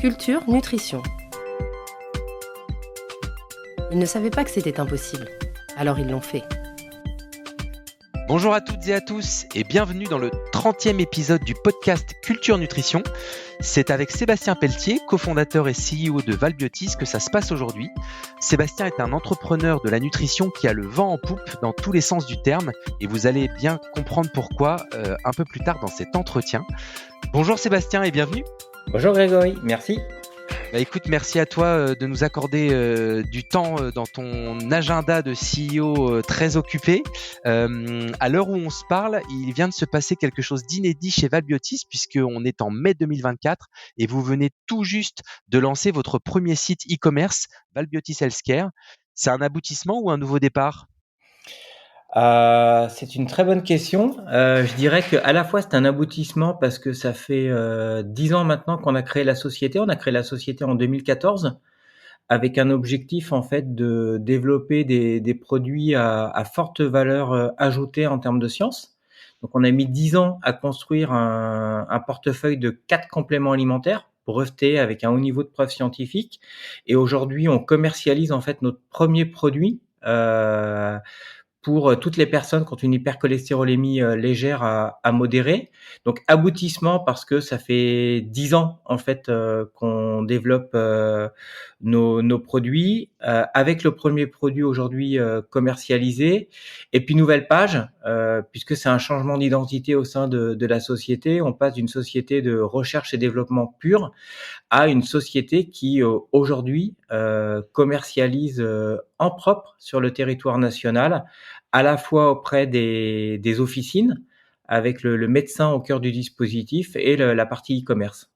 Culture, nutrition. Ils ne savaient pas que c'était impossible, alors ils l'ont fait. Bonjour à toutes et à tous et bienvenue dans le 30e épisode du podcast Culture Nutrition. C'est avec Sébastien Pelletier, cofondateur et CEO de Valbiotis, que ça se passe aujourd'hui. Sébastien est un entrepreneur de la nutrition qui a le vent en poupe dans tous les sens du terme et vous allez bien comprendre pourquoi un peu plus tard dans cet entretien. Bonjour Sébastien et bienvenue. Bonjour Grégory, merci. Écoute, merci à toi de nous accorder du temps dans ton agenda de CEO très occupé. À l'heure où on se parle, il vient de se passer quelque chose d'inédit chez Valbiotis puisqu'on est en mai 2024 et vous venez tout juste de lancer votre premier site e-commerce, Valbiotis Healthcare. C'est un aboutissement ou un nouveau départ ? C'est une très bonne question. Je dirais qu'à la fois c'est un aboutissement parce que ça fait 10 ans maintenant qu'on a créé la société. On a créé la société en 2014 avec un objectif en fait de développer des produits à forte valeur ajoutée en termes de science. Donc on a mis 10 ans à construire un portefeuille de 4 compléments alimentaires brevetés avec un haut niveau de preuve scientifique. Et aujourd'hui on commercialise en fait notre premier produit pour toutes les personnes qui ont une hypercholestérolémie légère à modérée. Donc aboutissement parce que ça fait 10 ans en fait qu'on développe nos produits avec le premier produit aujourd'hui commercialisé. Et puis nouvelle page puisque c'est un changement d'identité au sein de la société. On passe d'une société de recherche et développement pur à une société qui aujourd'hui commercialise en propre sur le territoire national, à la fois auprès des officines, avec le médecin au cœur du dispositif et la partie e-commerce.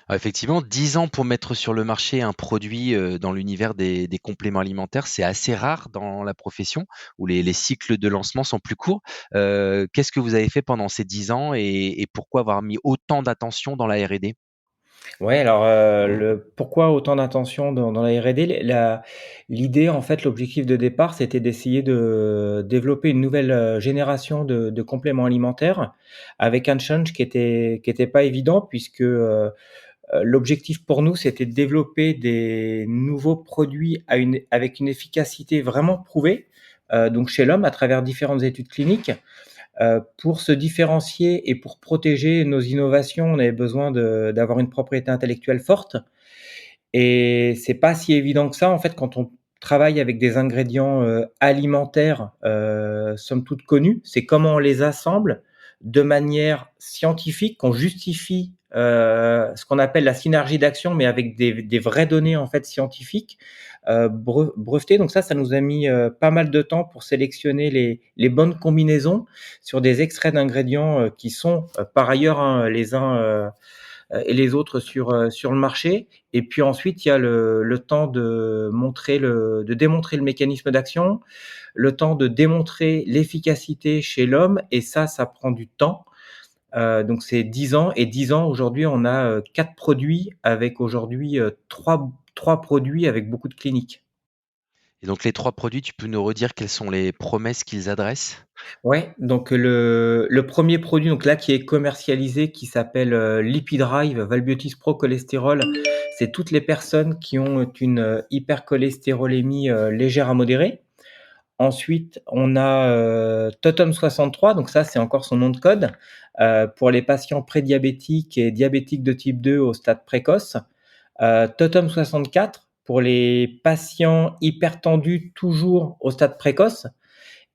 Alors effectivement, 10 ans pour mettre sur le marché un produit dans l'univers des compléments alimentaires, c'est assez rare dans la profession où les cycles de lancement sont plus courts. Qu'est-ce que vous avez fait pendant ces 10 ans et pourquoi avoir mis autant d'attention dans la R&D ? Ouais, alors pourquoi autant d'attention dans la R&D? L'idée, en fait, l'objectif de départ, c'était d'essayer de développer une nouvelle génération de compléments alimentaires avec un challenge qui était pas évident puisque l'objectif pour nous, c'était de développer des nouveaux produits avec une efficacité vraiment prouvée, donc chez l'homme à travers différentes études cliniques. Pour se différencier et pour protéger nos innovations, on avait besoin d'avoir une propriété intellectuelle forte. Et c'est pas si évident que ça, en fait, quand on travaille avec des ingrédients alimentaires, somme toute connus. C'est comment on les assemble de manière scientifique, qu'on justifie ce qu'on appelle la synergie d'action, mais avec des vraies données en fait scientifiques brevetées. Donc ça nous a mis pas mal de temps pour sélectionner les bonnes combinaisons sur des extraits d'ingrédients qui sont par ailleurs les uns et les autres sur le marché. Et puis ensuite, il y a le temps de démontrer le mécanisme d'action, le temps de démontrer l'efficacité chez l'homme, et ça prend du temps. Donc c'est 10 ans, et 10 ans aujourd'hui, on a 4 produits avec aujourd'hui 3 produits avec beaucoup de cliniques. Et donc les 3 produits, tu peux nous redire quelles sont les promesses qu'ils adressent ? Ouais, donc le premier produit donc là qui est commercialisé, qui s'appelle LipiDrive Valbiotis Pro Cholestérol, c'est toutes les personnes qui ont une hypercholestérolémie légère à modérée. Ensuite, on a Totum 63, donc ça c'est encore son nom de code, pour les patients prédiabétiques et diabétiques de type 2 au stade précoce. Totum 64 pour les patients hypertendus toujours au stade précoce.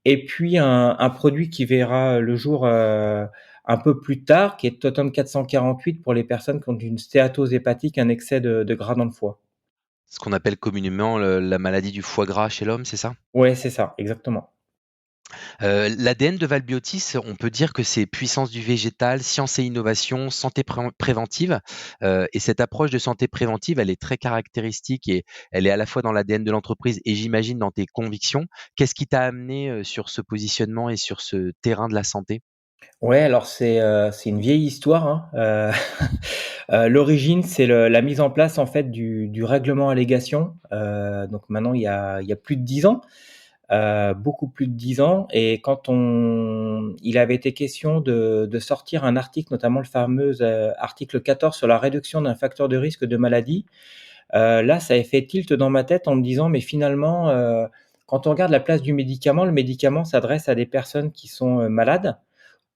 Et puis un produit qui verra le jour un peu plus tard, qui est Totum 448 pour les personnes qui ont une stéatose hépatique, un excès de gras dans le foie. Ce qu'on appelle communément la maladie du foie gras chez l'homme, c'est ça ? Ouais, c'est ça, exactement. L'ADN de Valbiotis, on peut dire que c'est puissance du végétal, science et innovation, santé préventive. Et cette approche de santé préventive, elle est très caractéristique et elle est à la fois dans l'ADN de l'entreprise et j'imagine dans tes convictions. Qu'est-ce qui t'a amené sur ce positionnement et sur ce terrain de la santé ? Ouais, alors c'est une vieille histoire, hein. L'origine, c'est la mise en place en fait du règlement allégation. Donc maintenant il y a plus de 10 ans. beaucoup plus de 10 ans. Et quand il avait été question de sortir un article, notamment le fameux article 14 sur la réduction d'un facteur de risque de maladie, là, ça avait fait tilt dans ma tête en me disant, mais finalement, quand on regarde la place du médicament, le médicament s'adresse à des personnes qui sont malades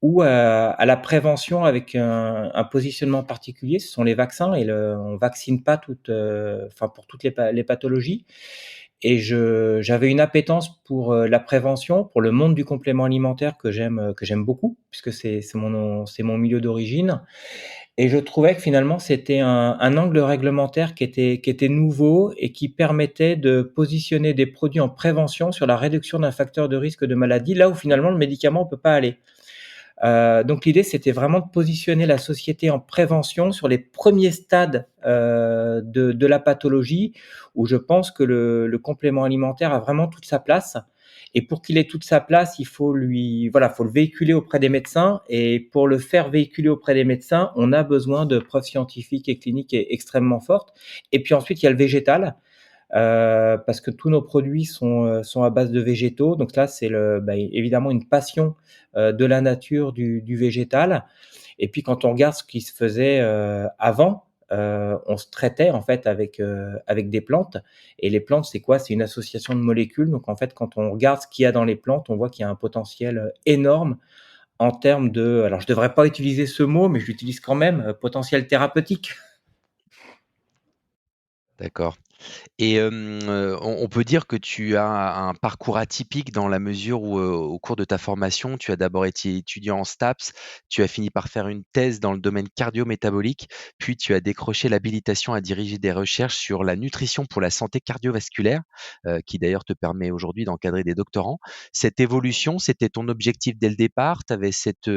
ou à la prévention avec un positionnement particulier. Ce sont les vaccins et on vaccine pas enfin pour toutes les pathologies. Et j'avais une appétence pour la prévention, pour le monde du complément alimentaire que j'aime beaucoup, puisque c'est mon milieu d'origine. Et je trouvais que finalement, c'était un angle réglementaire qui était nouveau et qui permettait de positionner des produits en prévention sur la réduction d'un facteur de risque de maladie, là où finalement le médicament ne peut pas aller. Donc l'idée, c'était vraiment de positionner la société en prévention sur les premiers stades de la pathologie, où je pense que le complément alimentaire a vraiment toute sa place. Et pour qu'il ait toute sa place, faut le véhiculer auprès des médecins. Et pour le faire véhiculer auprès des médecins, on a besoin de preuves scientifiques et cliniques extrêmement fortes. Et puis ensuite, il y a le végétal. Parce que tous nos produits sont à base de végétaux. Donc là, c'est évidemment une passion de la nature du végétal. Et puis quand on regarde ce qui se faisait avant, on se traitait en fait avec des plantes. Et les plantes, c'est quoi? C'est une association de molécules. Donc en fait, quand on regarde ce qu'il y a dans les plantes, on voit qu'il y a un potentiel énorme en termes de, alors je devrais pas utiliser ce mot, mais je l'utilise quand même, potentiel thérapeutique. D'accord. Et on peut dire que tu as un parcours atypique dans la mesure où, au cours de ta formation, tu as d'abord été étudiant en STAPS, tu as fini par faire une thèse dans le domaine cardio-métabolique, puis tu as décroché l'habilitation à diriger des recherches sur la nutrition pour la santé cardiovasculaire, qui d'ailleurs te permet aujourd'hui d'encadrer des doctorants. Cette évolution, c'était ton objectif dès le départ? Tu avais cette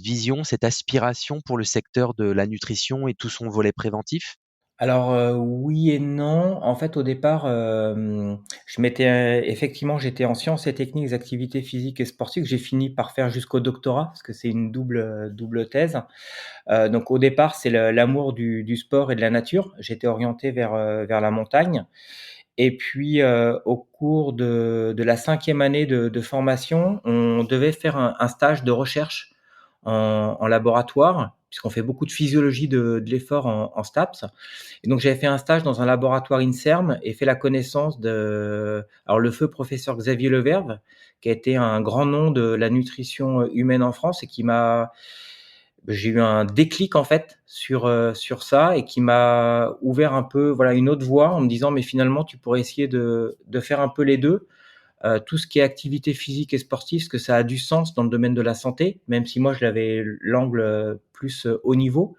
vision, cette aspiration pour le secteur de la nutrition et tout son volet préventif? Alors, oui et non. En fait, au départ, effectivement, j'étais en sciences et techniques, activités physiques et sportives, que j'ai fini par faire jusqu'au doctorat, parce que c'est une double thèse. Donc au départ, c'est l'amour du sport et de la nature. J'étais orienté vers la montagne. Et puis, au cours de la 5e année de formation, on devait faire un stage de recherche en laboratoire, puisqu'on fait beaucoup de physiologie de l'effort en STAPS. Et donc j'avais fait un stage dans un laboratoire INSERM et fait la connaissance alors le feu professeur Xavier Leverve, qui a été un grand nom de la nutrition humaine en France et j'ai eu un déclic en fait sur ça et qui m'a ouvert un peu, voilà, une autre voie en me disant: «Mais finalement, tu pourrais essayer de faire un peu les 2, tout ce qui est activité physique et sportive, parce que ça a du sens dans le domaine de la santé», même si moi je l'avais l'angle plus haut niveau.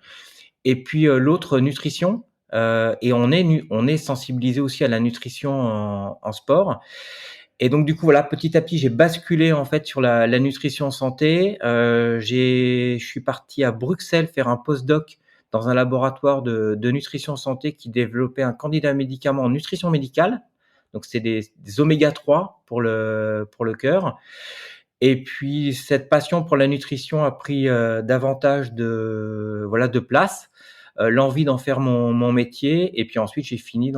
Et puis l'autre, nutrition. Et on est sensibilisé aussi à la nutrition en sport. Et donc du coup, voilà, petit à petit, j'ai basculé en fait sur la nutrition santé. Je suis parti à Bruxelles faire un postdoc dans un laboratoire de nutrition santé qui développait un candidat médicament en nutrition médicale. Donc c'est des oméga 3 pour le cœur. Et puis cette passion pour la nutrition a pris davantage de place, l'envie d'en faire mon métier. Et puis ensuite j'ai fini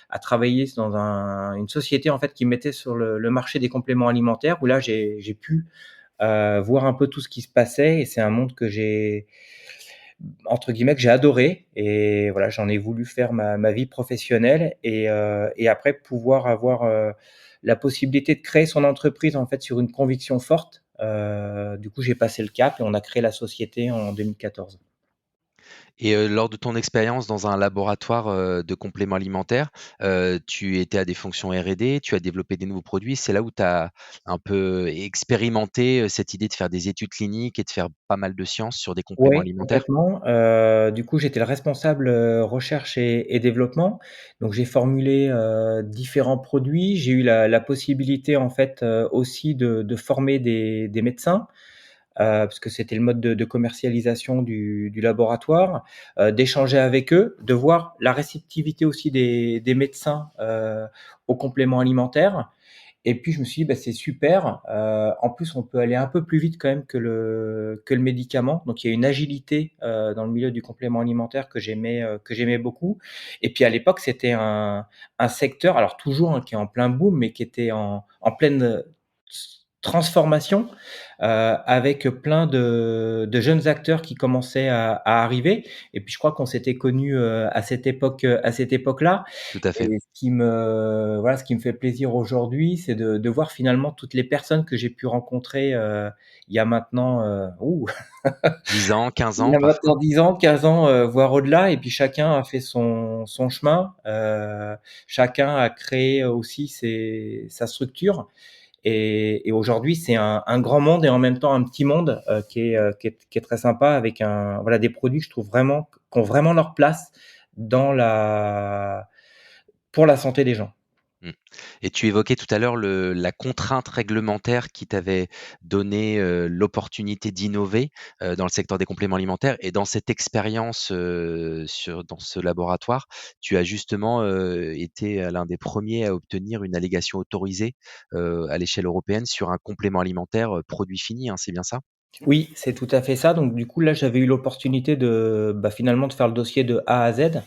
à travailler dans une société en fait qui mettait sur le marché des compléments alimentaires, où là j'ai pu voir un peu tout ce qui se passait. Et c'est un monde que j'ai, entre guillemets, que j'ai adoré. Et voilà, j'en ai voulu faire ma vie professionnelle. Et après pouvoir avoir la possibilité de créer son entreprise en fait sur une conviction forte. Du coup, j'ai passé le cap et on a créé la société en 2014. Et lors de ton expérience dans un laboratoire, de compléments alimentaires, tu étais à des fonctions R&D, tu as développé des nouveaux produits. C'est là où tu as un peu expérimenté, cette idée de faire des études cliniques et de faire pas mal de sciences sur des compléments Oui, alimentaires? complètement. Du coup, j'étais le responsable recherche et développement. Donc, j'ai formulé différents produits. J'ai eu la possibilité en fait aussi de former des médecins. Parce que c'était le mode de commercialisation du laboratoire, d'échanger avec eux, de voir la réceptivité aussi des médecins aux compléments alimentaires. Et puis je me suis dit: «Bah, c'est super, en plus on peut aller un peu plus vite quand même que le médicament». Donc il y a une agilité, dans le milieu du complément alimentaire que j'aimais beaucoup. Et puis à l'époque, c'était un secteur, alors toujours, hein, qui est en plein boom, mais qui était en pleine, transformation, avec plein de jeunes acteurs qui commençaient à arriver. Et puis je crois qu'on s'était connus, à cette époque-là. Tout à fait. Et ce qui me fait plaisir aujourd'hui, c'est de voir finalement toutes les personnes que j'ai pu rencontrer, il y a maintenant, 10 ans, 15 il y ans a parfois. maintenant 10 ans, 15 ans, voire au-delà. Et puis chacun a fait son chemin, chacun a créé aussi sa structure. Et aujourd'hui, c'est un grand monde et en même temps un petit monde, qui est très sympa, avec voilà, des produits que je trouve vraiment qui ont vraiment leur place dans la pour la santé des gens. Mmh. Et tu évoquais tout à l'heure la contrainte réglementaire qui t'avait donné, l'opportunité d'innover, dans le secteur des compléments alimentaires et dans cette expérience, dans ce laboratoire, tu as justement, été, l'un des premiers à obtenir une allégation autorisée, à l'échelle européenne sur un complément alimentaire, produit fini, hein, c'est bien ça? Oui, c'est tout à fait ça. Donc du coup, là, j'avais eu l'opportunité finalement de faire le dossier de A à Z,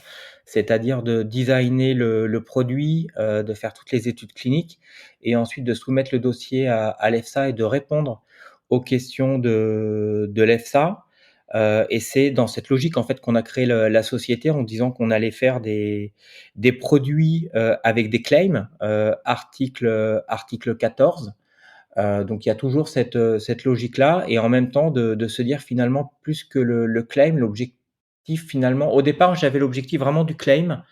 c'est-à-dire de designer le produit, de faire toutes les études cliniques et ensuite de soumettre le dossier à l'EFSA et de répondre aux questions de l'EFSA. Et c'est dans cette logique, en fait, qu'on a créé la société, en disant qu'on allait faire des produits, avec des claims, article 14. Donc il y a toujours cette logique-là, et en même temps de se dire finalement, plus que le claim, l'objectif finalement, au départ, j'avais l'objectif vraiment du claim,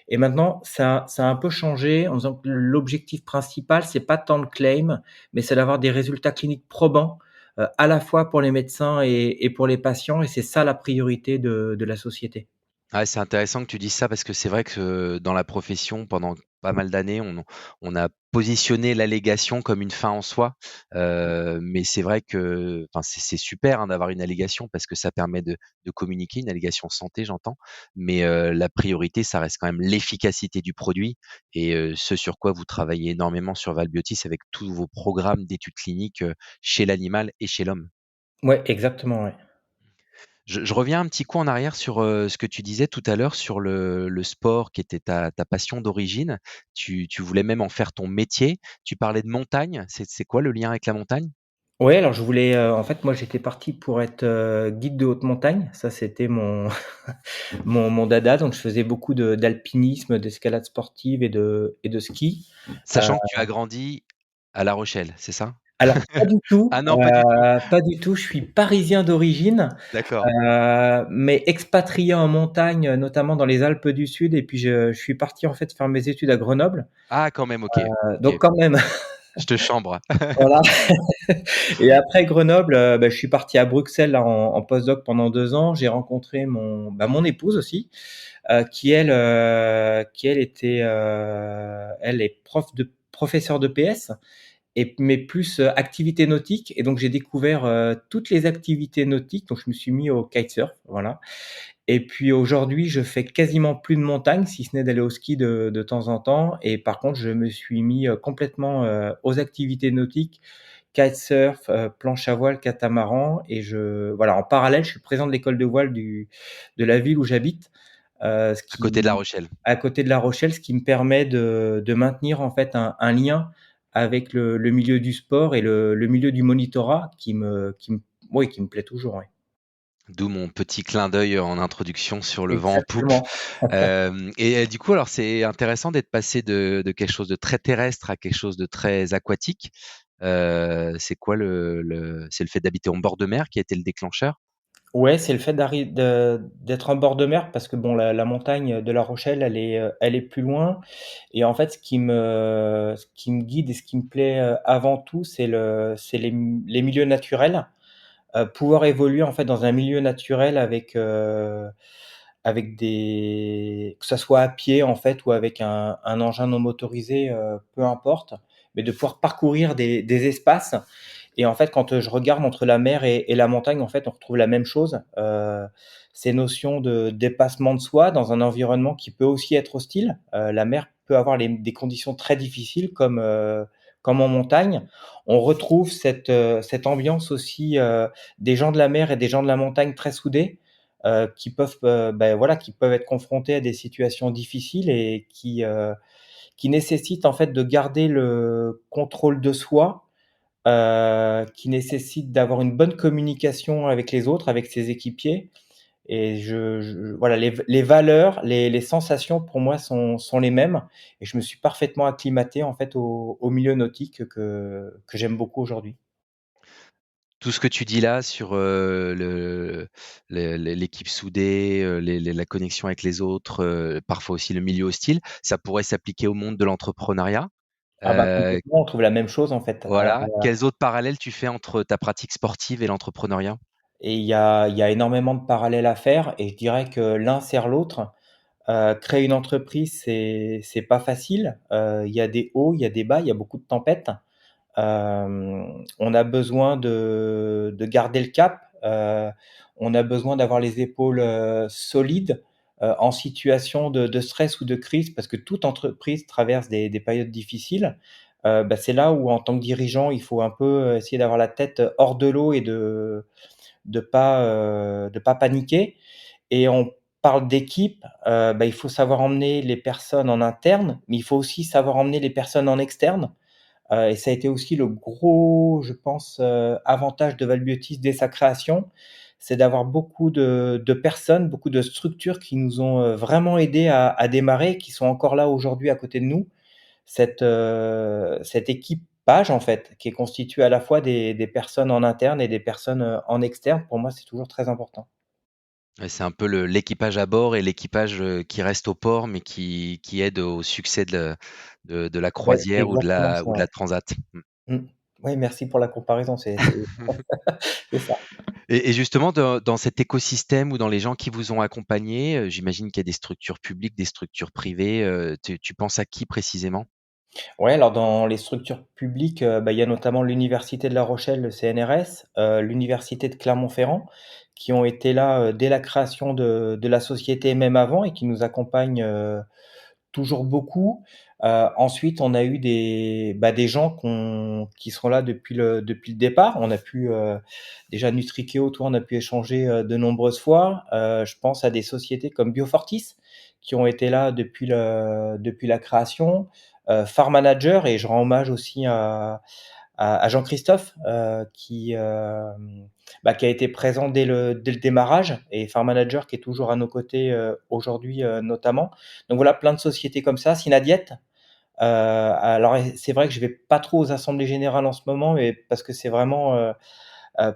et maintenant ça a un peu changé en disant que l'objectif principal, c'est pas tant le claim, mais c'est d'avoir des résultats cliniques probants, à la fois pour les médecins et pour les patients, et c'est ça la priorité de la société. Ah, c'est intéressant que tu dises ça parce que c'est vrai que dans la profession, pendant pas mal d'années, on a positionné l'allégation comme une fin en soi. Mais c'est vrai que, enfin, c'est super, hein, d'avoir une allégation parce que ça permet de communiquer, une allégation santé, j'entends. Mais la priorité, ça reste quand même l'efficacité du produit et ce sur quoi vous travaillez énormément sur Valbiotis avec tous vos programmes d'études cliniques, chez l'animal et chez l'homme. Ouais, exactement, ouais. Je reviens un petit coup en arrière sur, ce que tu disais tout à l'heure sur le sport qui était ta passion d'origine. Tu voulais même en faire ton métier. Tu parlais de montagne, c'est quoi le lien avec la montagne? Ouais, alors je voulais, en fait, moi, j'étais parti pour être, guide de haute montagne. Ça, c'était mon mon dada. Donc je faisais beaucoup d'alpinisme, d'escalade sportive et de ski. Heu, Sachant que tu as grandi à La Rochelle, c'est ça? alors pas du tout, Ah non, pas du tout? pas du tout. Je suis parisien d'origine, D'accord. mais expatrié en montagne, notamment dans les Alpes du Sud. Et puis je suis parti, en fait, faire mes études à Grenoble, Ah quand même, OK, OK. donc quand même. Je te chambre. Voilà. Et après Grenoble, je suis parti à Bruxelles, là, en postdoc pendant 2 ans. J'ai rencontré mon épouse aussi, qui elle était, elle est professeure de PS, mais plus, activité nautique. Et donc j'ai découvert, toutes les activités nautiques. Donc je me suis mis au kitesurf, voilà. Et puis aujourd'hui, je fais quasiment plus de montagne, si ce n'est d'aller au ski de temps en temps. Et par contre, je me suis mis, complètement, aux activités nautiques, kitesurf, planche à voile, catamaran. Et voilà, en parallèle, je suis président de l'école de voile de la ville où j'habite, ce À côté de La qui Rochelle. à côté de La Rochelle, ce qui me permet de maintenir, en fait, un lien avec le milieu du sport et le milieu du monitorat, qui me plaît toujours, ouais. D'où mon petit clin d'œil en introduction sur le vent en poupe. Exactement. Et du coup, alors c'est intéressant d'être passé de quelque chose de très terrestre à quelque chose de très aquatique. C'est quoi c'est le fait d'habiter en bord de mer qui a été le déclencheur? Ouais, c'est le fait d'être en bord de mer, parce que bon, la montagne de La Rochelle, elle est plus loin. Et en fait, ce qui me guide et ce qui me plaît, avant tout, c'est les milieux naturels. Pouvoir évoluer, en fait, dans un milieu naturel avec que ça soit à pied, en fait, ou avec un engin non motorisé, peu importe, mais de pouvoir parcourir des espaces. Et en fait, quand, je regarde entre la mer et la montagne, en fait, on retrouve la même chose, ces notions de dépassement de soi dans un environnement qui peut aussi être hostile. La mer peut avoir des conditions très difficiles, comme en montagne, on retrouve cette ambiance aussi, des gens de la mer et des gens de la montagne très soudés, qui peuvent, voilà, qui peuvent être confrontés à des situations difficiles et qui nécessitent en fait de garder le contrôle de soi, qui nécessitent d'avoir une bonne communication avec les autres, avec ses équipiers et je voilà, les valeurs, les sensations pour moi sont les mêmes et je me suis parfaitement acclimaté en fait au milieu nautique que j'aime beaucoup aujourd'hui. Tout ce que tu dis là sur, l'équipe soudée, la connexion avec les autres, parfois aussi le milieu hostile, ça pourrait s'appliquer au monde de l'entrepreneuriat. Ah bah Heu, complètement, on trouve la même chose en fait, voilà. Quels autres parallèles tu fais entre ta pratique sportive et l'entrepreneuriat? et il y a énormément de parallèles à faire et je dirais que l'un sert l'autre. Créer une entreprise, c'est pas facile, il y a des hauts, il y a des bas, il y a beaucoup de tempêtes. On a besoin de garder le cap, on a besoin d'avoir les épaules, solides, en situation de stress ou de crise parce que toute entreprise traverse des périodes difficiles. C'est là où en tant que dirigeant, il faut un peu essayer d'avoir la tête hors de l'eau et de pas paniquer et on parle d'équipe, il faut savoir emmener les personnes en interne, mais il faut aussi savoir emmener les personnes en externe. Et ça a été aussi le gros, je pense, avantage de Valbiotis dès sa création, c'est d'avoir beaucoup de personnes, beaucoup de structures qui nous ont, vraiment aidés à démarrer, qui sont encore là aujourd'hui à côté de nous. Cette équipage en fait, qui est constitué à la fois des personnes en interne et des personnes, en externe, pour moi, c'est toujours très important. Ouais, c'est un peu l'équipage à bord et l'équipage, qui reste au port, mais qui aide au succès de la Ouais, c'est croisière exactement ou ça, de ouais. la transat. Mmh. Mmh. Oui, merci pour la comparaison, c'est ça. Et justement dans cet écosystème ou dans les gens qui vous ont accompagné, j'imagine qu'il y a des structures publiques, des structures privées, tu penses à qui précisément? Ouais, alors dans les structures publiques, il y a notamment l'université de La Rochelle, le CNRS, l'université de Clermont-Ferrand, qui ont été là, dès la création de la société et même avant et qui nous accompagnent, toujours beaucoup. Ensuite, on a eu des gens qui sont là depuis le départ. On a pu, déjà Nutrikeo, toi, on a pu échanger, de nombreuses fois. Je pense à des sociétés comme Biofortis, qui ont été là depuis la création. Farm Manager et je rends hommage aussi à Jean-Christophe, qui a été présent dès le démarrage et Farm Manager qui est toujours à nos côtés, aujourd'hui, notamment. Donc voilà, plein de sociétés comme ça. Synadiet, alors c'est vrai que je vais pas trop aux assemblées générales en ce moment, mais parce que c'est vraiment,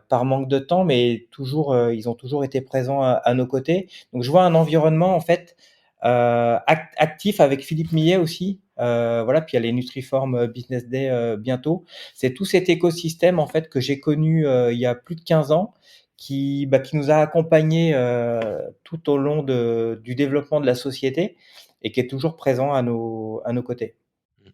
par manque de temps, mais toujours, ils ont toujours été présents à nos côtés. Donc je vois un environnement en fait, actif avec Philippe Millet aussi, voilà, puis il y a les Nutriform, Business Day, bientôt. C'est tout cet écosystème en fait que j'ai connu, il y a plus de 15 ans qui nous a accompagnés, tout au long du développement de la société et qui est toujours présent à nos côtés. Mmh.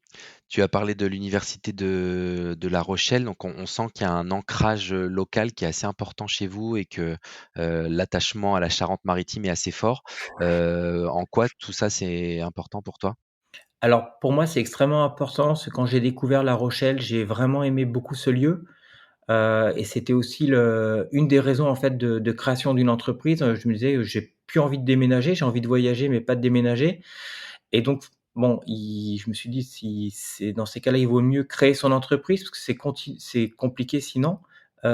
Tu as parlé de l'université de La Rochelle, donc on sent qu'il y a un ancrage, local qui est assez important chez vous et que, l'attachement à la Charente-Maritime est assez fort. En quoi tout ça, c'est important pour toi? Alors pour moi, c'est extrêmement important parce que quand j'ai découvert La Rochelle, j'ai vraiment aimé beaucoup ce lieu. Et c'était aussi une des raisons en fait de création d'une entreprise. Je me disais: «J'ai plus envie de déménager, j'ai envie de voyager mais pas de déménager» et donc bon, je me suis dit: «Si c'est dans ces cas-là, il vaut mieux créer son entreprise parce que c'est compliqué sinon»,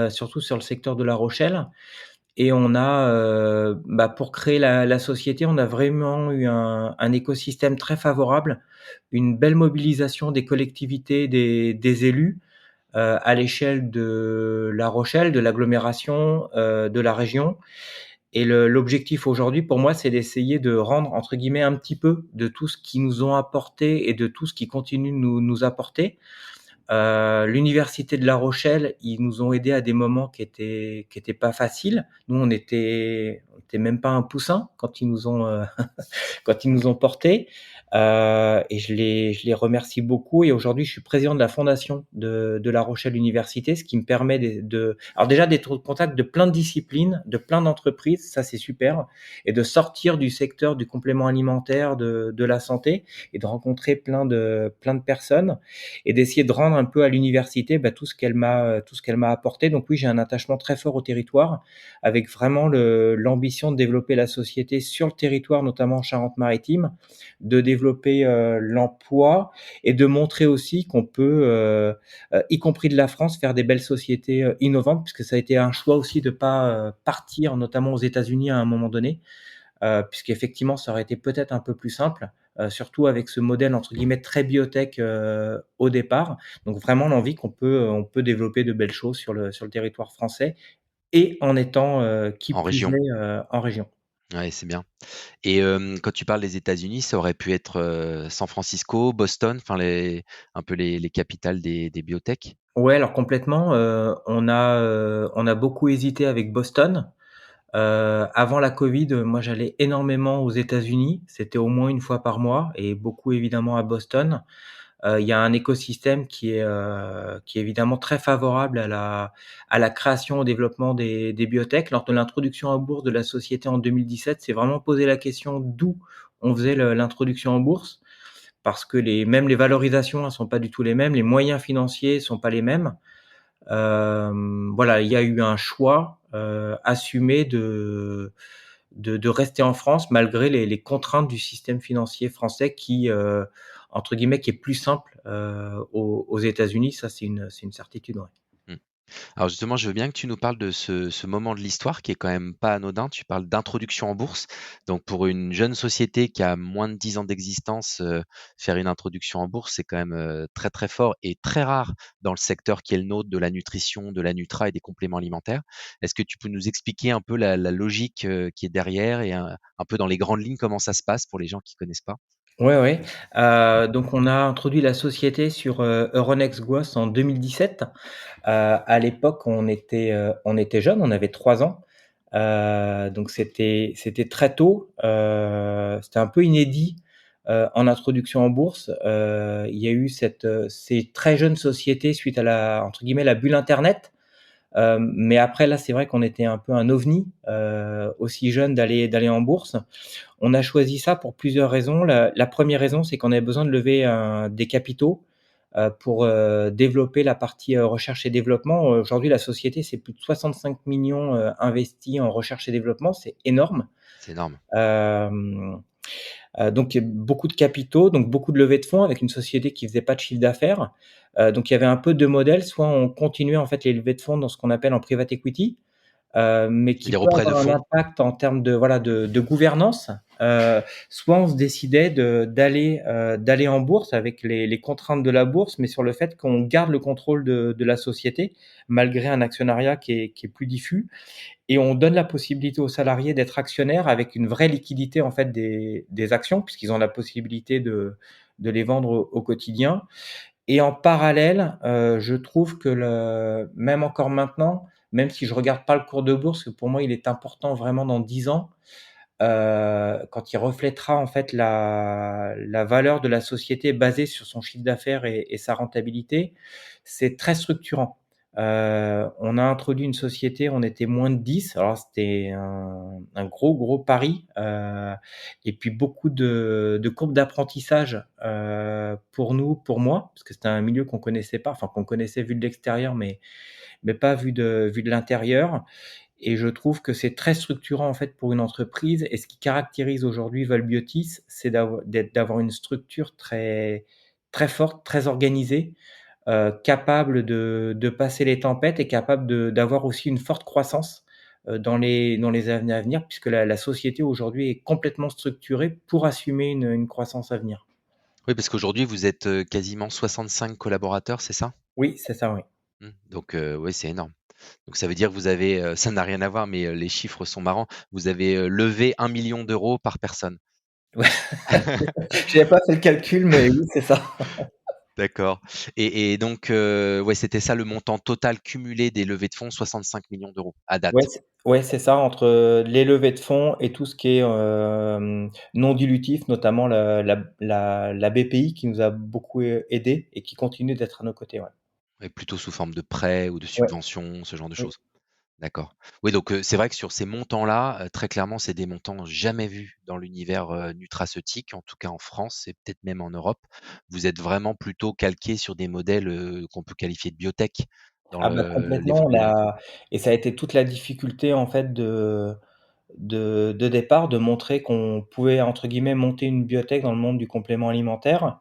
surtout sur le secteur de La Rochelle et on a, pour créer la société, on a vraiment eu un écosystème très favorable, une belle mobilisation des collectivités, des élus, à l'échelle de La Rochelle, de l'agglomération, de la région et l'objectif aujourd'hui pour moi, c'est d'essayer de rendre entre guillemets «un petit peu» de tout ce qu'ils nous ont apporté et de tout ce qu'ils continuent de nous apporter. L'université de La Rochelle, ils nous ont aidés à des moments qui étaient pas faciles. Nous, on était même pas un poussin quand ils nous ont, quand ils nous ont portés, et je les remercie beaucoup et aujourd'hui, je suis président de la fondation de La Rochelle Université, ce qui me permet alors déjà d'être au contact de plein de disciplines, de plein d'entreprises, ça c'est super et de sortir du secteur du complément alimentaire, de la santé et de rencontrer plein de personnes et d'essayer de rendre un peu à l'université, tout ce qu'elle m'a apporté. Donc oui, j'ai un attachement très fort au territoire, avec vraiment l'ambition de développer la société sur le territoire, notamment en Charente-Maritime, de développer l'emploi et de montrer aussi qu'on peut, y compris de la France, faire des belles sociétés innovantes, puisque ça a été un choix aussi de pas partir, notamment aux États-Unis à un moment donné, puisqu'effectivement, ça aurait été peut-être un peu plus simple, surtout avec ce modèle entre guillemets «très biotech» au départ. Donc vraiment l'envie on peut développer de belles choses sur le territoire français et en étant, qui En plus région. est, en région. Ouais, c'est bien. Et quand tu parles des États-Unis, ça aurait pu être, San Francisco, Boston, enfin un peu les capitales des biotech? Ouais, alors complètement, on a beaucoup hésité avec Boston. Avant la Covid, moi j'allais énormément aux États-Unis, c'était au moins une fois par mois et beaucoup évidemment à Boston. Il y a un écosystème qui est évidemment très favorable à la création, au développement des biotech. Lors de l'introduction en bourse de la société en 2017, c'est vraiment posé la question d'où on faisait l'introduction en bourse, parce que même les valorisations ne sont pas du tout les mêmes, les moyens financiers sont pas les mêmes. Voilà, il y a eu un choix assumé de rester en France malgré les contraintes du système financier français qui, entre guillemets, qui est plus simple aux États-Unis. Ça, c'est une certitude. Ouais. Mmh. Alors justement, je veux bien que tu nous parles de ce moment de l'histoire qui est quand même pas anodin. Tu parles d'introduction en bourse. Donc pour une jeune société qui a moins de 10 ans d'existence, faire une introduction en bourse, c'est quand même, très, très fort et très rare dans le secteur qui est le nôtre de la nutrition, de la nutra et des compléments alimentaires. Est-ce que tu peux nous expliquer un peu la logique, qui est derrière et un peu dans les grandes lignes comment ça se passe pour les gens qui connaissent pas? Ouais, ouais. Donc on a introduit la société sur Euronext Growth en 2017. À l'époque, on était jeunes, on avait 3 ans. Donc c'était très tôt. C'était un peu inédit en introduction en bourse. Il y a eu ces très jeunes sociétés suite à la entre guillemets «la bulle internet». Mais après là, c'est vrai qu'on était un peu un ovni, aussi jeune d'aller en bourse. On a choisi ça pour plusieurs raisons. La 1re raison, c'est qu'on avait besoin de lever des capitaux, pour, développer la partie, recherche et développement. Aujourd'hui, la société, c'est plus de 65 millions investis en recherche et développement, c'est énorme. C'est énorme. Hem, donc beaucoup de capitaux, donc beaucoup de levées de fonds avec une société qui faisait pas de chiffre d'affaires. Donc il y avait un peu 2 modèles, soit on continuait en fait les levées de fonds dans ce qu'on appelle en private equity, mais qui C'est-à-dire peut auprès de avoir un fonds? impact en termes de voilà de gouvernance. Soit on se décidait d'aller en bourse avec les contraintes de la bourse, mais sur le fait qu'on garde le contrôle de la société malgré un actionnariat qui est plus diffus, et on donne la possibilité aux salariés d'être actionnaires avec une vraie liquidité en fait des actions, puisqu'ils ont la possibilité de les vendre au quotidien. Et en parallèle, je trouve que même encore maintenant, même si je regarde pas le cours de bourse, que pour moi il est important vraiment dans 10 ans, quand il reflètera en fait la valeur de la société basée sur son chiffre d'affaires et sa rentabilité, c'est très structurant. On a introduit une société, on était moins de 10, alors c'était un gros, gros pari, et puis beaucoup de courbes d'apprentissage, pour nous, pour moi, parce que c'était un milieu qu'on connaissait pas, enfin qu'on connaissait vu de l'extérieur, mais pas vu de l'intérieur. Et je trouve que c'est très structurant en fait pour une entreprise, et ce qui caractérise aujourd'hui Valbiotis, c'est d'avoir une structure très très forte, très organisée, capable de passer les tempêtes et capable d'avoir aussi une forte croissance, dans les années à venir, puisque la société aujourd'hui est complètement structurée pour assumer une croissance à venir. Oui, parce qu'aujourd'hui vous êtes, quasiment 65 collaborateurs, c'est ça? Oui, c'est ça, oui. Mmh, donc ouais, c'est énorme. Donc ça veut dire que vous avez, ça n'a rien à voir, mais les chiffres sont marrants. Vous avez, levé 1 million d'euros par personne. Ouais, j'avais pas fait le calcul, mais oui, c'est ça. D'accord, et donc ouais, c'était ça le montant total cumulé des levées de fonds, 65 millions d'euros à date? Ouais, c'est ça, entre, les levées de fonds et tout ce qui est, non dilutif, notamment la BPI qui nous a beaucoup aidés et qui continue d'être à nos côtés, ouais. Ouais, plutôt sous forme de prêts ou de Ouais, subventions, ce genre de oui. choses? D'accord. Oui, donc c'est vrai que sur ces montants-là, très clairement, c'est des montants jamais vus dans l'univers, nutraceutique, en tout cas en France et peut-être même en Europe. Vous êtes vraiment plutôt calqué sur des modèles, qu'on peut qualifier de biotech dans Ah bah, complètement, on l'évolution. a et ça a été toute la difficulté en fait de départ, de montrer qu'on pouvait entre guillemets «monter une biotech» dans le monde du complément alimentaire.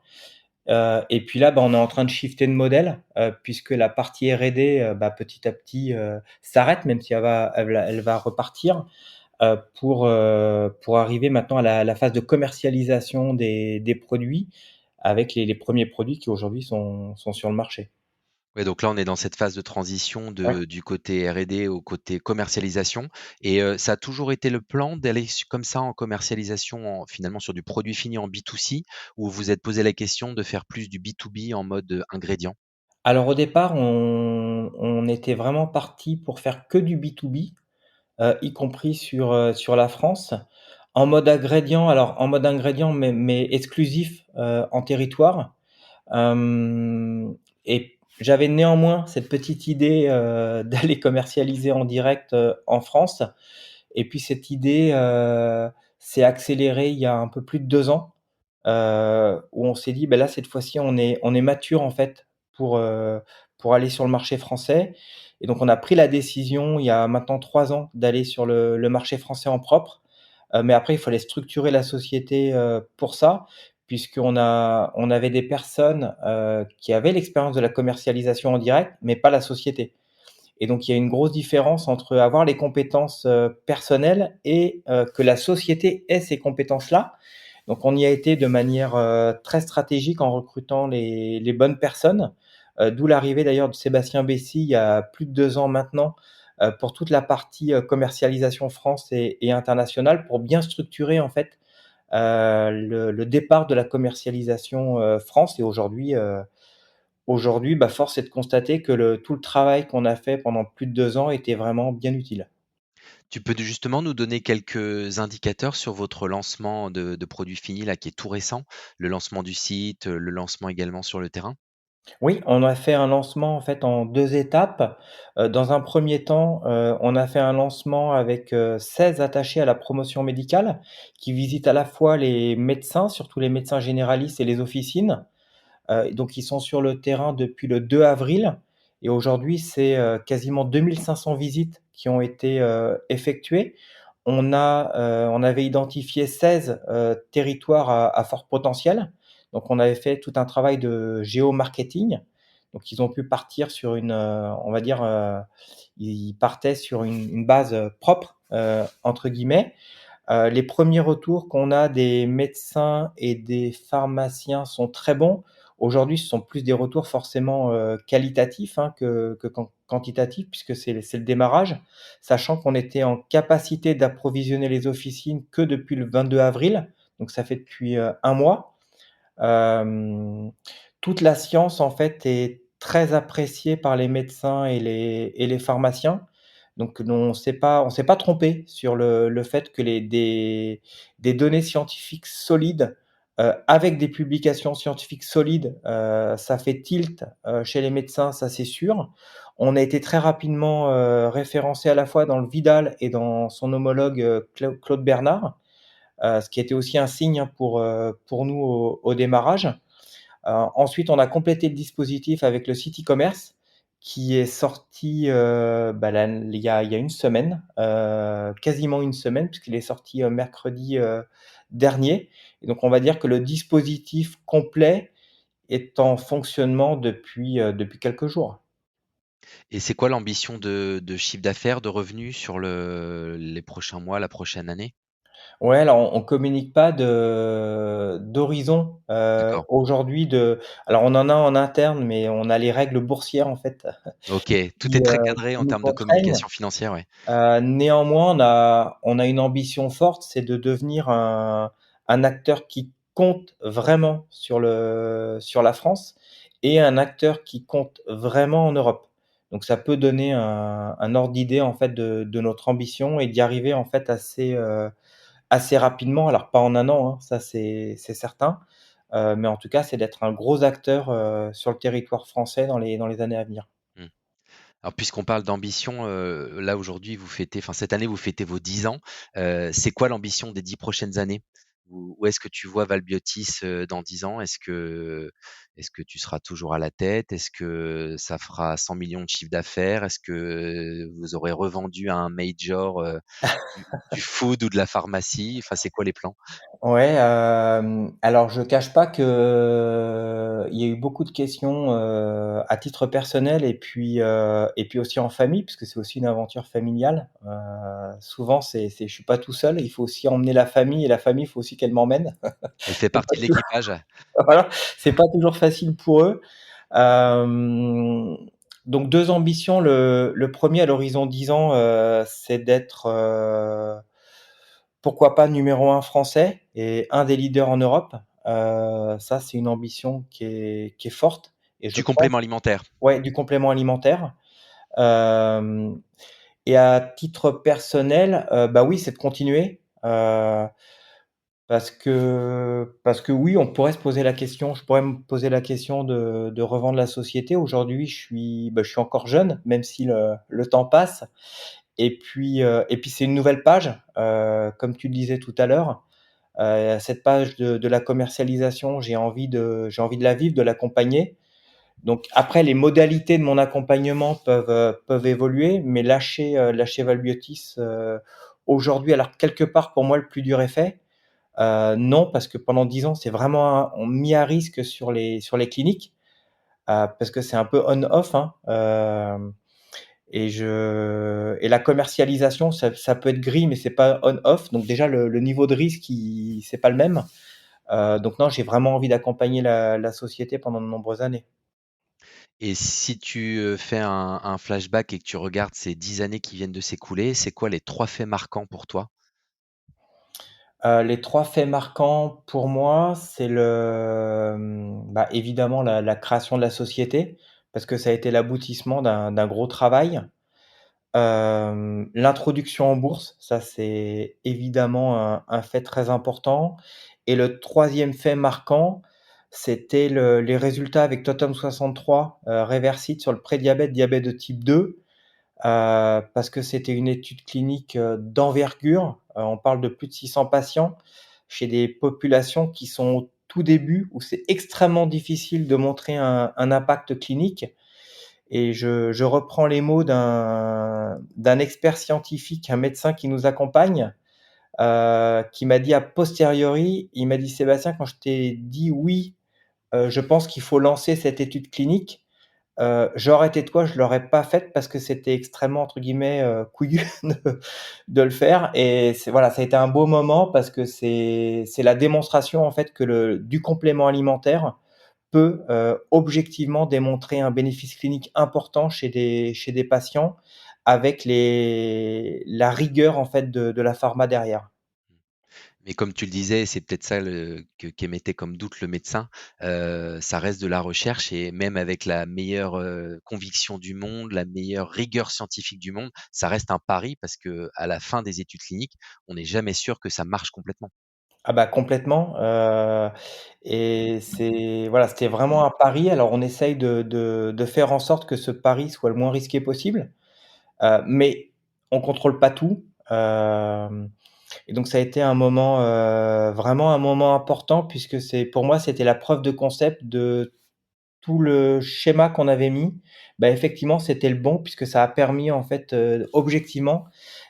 Et puis là, bah, on est en train de shifter de modèle, puisque la partie R&D, bah, petit à petit, s'arrête, même si elle va repartir, pour arriver maintenant à la phase de commercialisation des produits avec les premiers produits qui aujourd'hui sont sur le marché. Ouais, donc là, on est dans cette phase de transition Ouais. du côté R&D au côté commercialisation et ça a toujours été le plan d'aller comme ça en commercialisation, finalement sur du produit fini en B2C ou vous êtes posé la question de faire plus du B2B en mode, ingrédient? Alors au départ, on était vraiment parti pour faire que du B2B, y compris sur la France. En mode ingrédient, mais exclusif, en territoire. Hem et j'avais néanmoins cette petite idée, d'aller commercialiser en direct, en France. Et puis cette idée, s'est accélérée il y a un peu plus de 2 ans, où on s'est dit: «Bah, là, cette fois-ci, on est mature, en fait, pour aller sur le marché français». Et donc on a pris la décision, il y a maintenant 3 ans, d'aller sur le marché français en propre. Mais après, il fallait structurer la société, pour ça, on avait des personnes, qui avaient l'expérience de la commercialisation en direct, mais pas la société. Et donc il y a une grosse différence entre avoir les compétences, personnelles et que la société ait ces compétences-là. Donc on y a été de manière, très stratégique en recrutant les bonnes personnes, d'où l'arrivée d'ailleurs de Sébastien Bessy il y a plus de 2 ans maintenant, pour toute la partie, commercialisation France et internationale pour bien structurer en fait, le départ de la commercialisation, France. Et aujourd'hui, bah, force est de constater que tout le travail qu'on a fait pendant plus de 2 ans était vraiment bien utile. Tu peux justement nous donner quelques indicateurs sur votre lancement de produits finis là, qui est tout récent? Le lancement du site, le lancement également sur le terrain? Oui, on a fait un lancement en fait en 2 étapes. Dans un premier temps, on a fait un lancement avec, 16 attachés à la promotion médicale qui visitent à la fois les médecins, surtout les médecins généralistes et les officines. Donc ils sont sur le terrain depuis le 2 avril. Et aujourd'hui, c'est, quasiment 2 500 visites qui ont été, effectuées. On avait identifié 16, territoires à fort potentiel. Donc on avait fait tout un travail de géomarketing. Donc ils ont pu partir sur on va dire, ils partaient sur une base, «propre», entre guillemets. Les premiers retours qu'on a des médecins et des pharmaciens sont très bons. Aujourd'hui, ce sont plus des retours forcément, qualitatifs, hein, que quantitatifs, puisque c'est le démarrage, sachant qu'on était en capacité d'approvisionner les officines que depuis le 22 avril, donc ça fait depuis, 1 mois. Hem, Toute la science, en fait, est très appréciée par les médecins et les pharmaciens. Donc on s'est pas trompé sur le fait que des données scientifiques solides, avec des publications scientifiques solides, ça fait tilt, chez les médecins, ça c'est sûr. On a été très rapidement, référencés à la fois dans le Vidal et dans son homologue, Claude Bernard, ce qui était aussi un signe, hein, pour nous au démarrage. Ensuite, on a complété le dispositif avec le site e-commerce qui est sorti, bah, là, il y a une semaine, quasiment une semaine puisqu'il est sorti, mercredi, dernier. Et donc on va dire que le dispositif complet est en fonctionnement depuis quelques jours. Et c'est quoi l'ambition de chiffre d'affaires, de revenus sur les prochains mois, la prochaine année? Ouais, alors on communique pas d'horizon, D'accord. aujourd'hui alors on en a en interne, mais on a les règles boursières en fait OK, tout est qui, très cadré en qui nous termes de contraignent. communication financière, ouais. Néanmoins, on a une ambition forte, c'est de devenir un acteur qui compte vraiment sur la France et un acteur qui compte vraiment en Europe. Donc ça peut donner un ordre d'idée en fait de notre ambition et d'y arriver en fait assez rapidement. Alors pas en un an, hein, ça c'est certain, mais en tout cas, c'est d'être un gros acteur, sur le territoire français dans les années à venir. Mmh. Alors puisqu'on parle d'ambition, là aujourd'hui cette année vous fêtez vos 10 ans. C'est quoi l'ambition des 10 prochaines années? Où est-ce que tu vois Valbiotis, dans 10 ans? Est-ce que tu seras toujours à la tête? Est-ce que ça fera 100 millions de chiffre d'affaires? Est-ce que vous aurez revendu à un major, du food ou de la pharmacie? Enfin, c'est quoi les plans? Ouais, alors je cache pas que, il y a eu beaucoup de questions, à titre personnel et puis aussi en famille, puisque c'est aussi une aventure familiale. Souvent je suis pas tout seul, il faut aussi emmener la famille et la famille, il faut aussi qu'elle m'emmène. Elle fait C'est pas partie de tou l'équipage? Voilà, c'est pas toujours facile pour eux. Hem, donc 2 ambitions. Le 1er à l'horizon 10 ans, c'est d'être, pourquoi pas numéro un français et un des leaders en Europe. Ça, c'est une ambition qui est forte et je Du pense complément alimentaire? ouais, du complément alimentaire. Hem et à titre personnel, bah, oui, c'est de continuer, parce que oui, on pourrait se poser la question je pourrais me poser la question de revendre la société. Aujourd'hui, je suis encore jeune, même si le temps passe et puis c'est une nouvelle page, comme tu le disais tout à l'heure. Cette page de la commercialisation, j'ai envie de la vivre, de l'accompagner. Donc après, les modalités de mon accompagnement peuvent évoluer, mais lâcher Valbiotis, aujourd'hui, alors quelque part pour moi le plus dur est fait. Non, parce que pendant 10 ans, c'est vraiment mis à risque sur les cliniques, parce que c'est un peu on-off, hein, et la commercialisation, ça peut être gris, mais c'est pas on-off. Donc déjà le niveau de risque, c'est pas le même. Donc non, j'ai vraiment envie d'accompagner la société pendant de nombreuses années. Et si tu, fais un flashback et que tu regardes ces 10 années qui viennent de s'écouler, c'est quoi les 3 faits marquants pour toi? Les 3 faits marquants pour moi, c'est bah, évidemment la création de la société, parce que ça a été l'aboutissement d'un gros travail. L'introduction en bourse, ça c'est évidemment un fait très important et le troisième fait marquant, c'était les résultats avec Totem 63, Reversit sur le prédiabète, diabète de type 2, parce que c'était une étude clinique, d'envergure. On parle de plus de 600 patients chez des populations qui sont au tout début, où c'est extrêmement difficile de montrer un impact clinique et je reprends les mots d'un expert scientifique, un médecin qui nous accompagne, qui m'a dit a posteriori, il m'a dit: «Sébastien, quand je t'ai dit: "Oui, je pense qu'il faut lancer cette étude clinique", j'aurais été toi, je l'aurais pas faite parce que c'était extrêmement entre guillemets, "couillu" de le faire» et c'est voilà, ça a été un beau moment parce que c'est la démonstration en fait que le du complément alimentaire peut, objectivement démontrer un bénéfice clinique important chez des patients avec la rigueur en fait de la pharma derrière. Mais comme tu le disais, c'est peut-être ça qu'émettait comme doute le médecin, ça reste de la recherche et même avec la meilleure, conviction du monde, la meilleure rigueur scientifique du monde, ça reste un pari parce que à la fin des études cliniques, on n'est jamais sûr que ça marche complètement. Ah bah complètement, et c'est voilà, c'était vraiment un pari. Alors on essaye de faire en sorte que ce pari soit le moins risqué possible, mais on contrôle pas tout, et donc ça a été un moment, vraiment un moment important puisque pour moi, c'était la preuve de concept de tout le schéma qu'on avait mis, bah, effectivement, c'était le bon puisque ça a permis en fait, objectivement,